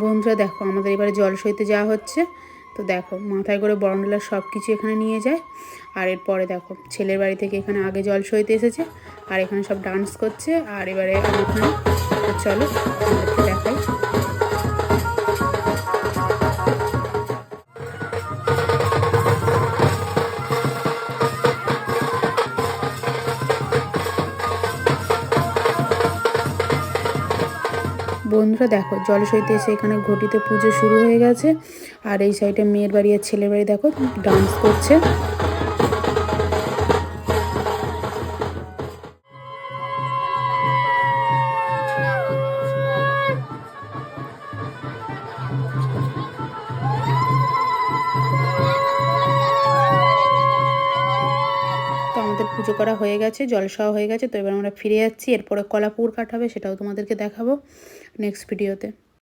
বন্ধুরা দেখো আমাদের এবারে জল সইতে যাওয়া হচ্ছে। তো দেখো মাথায় করে বরণডালা সব কিছু এখানে নিয়ে যায়। আর এরপরে দেখো ছেলের বাড়ি থেকে এখানে আগে জল সইতে এসেছে, আর এখানে সব ডান্স করছে। আর এবারে ওখানে তো চলো আপনাদেরকে দেখাই। বন্ধুরা দেখো জল সইতে এসে এখানে ঘটিতে পুজো শুরু হয়ে গেছে। আর এই সাইডে মেয়ের বাড়ি আর ছেলের বাড়ি দেখো ডান্স করছে। তো আমাদের পুজো করা হয়ে গেছে, জলসা হয়ে গেছে। তো এবার আমরা ফিরে যাচ্ছি, এরপরে কলাপুর কাটাবে, সেটাও তোমাদেরকে দেখাবো নেক্সট ভিডিওতে।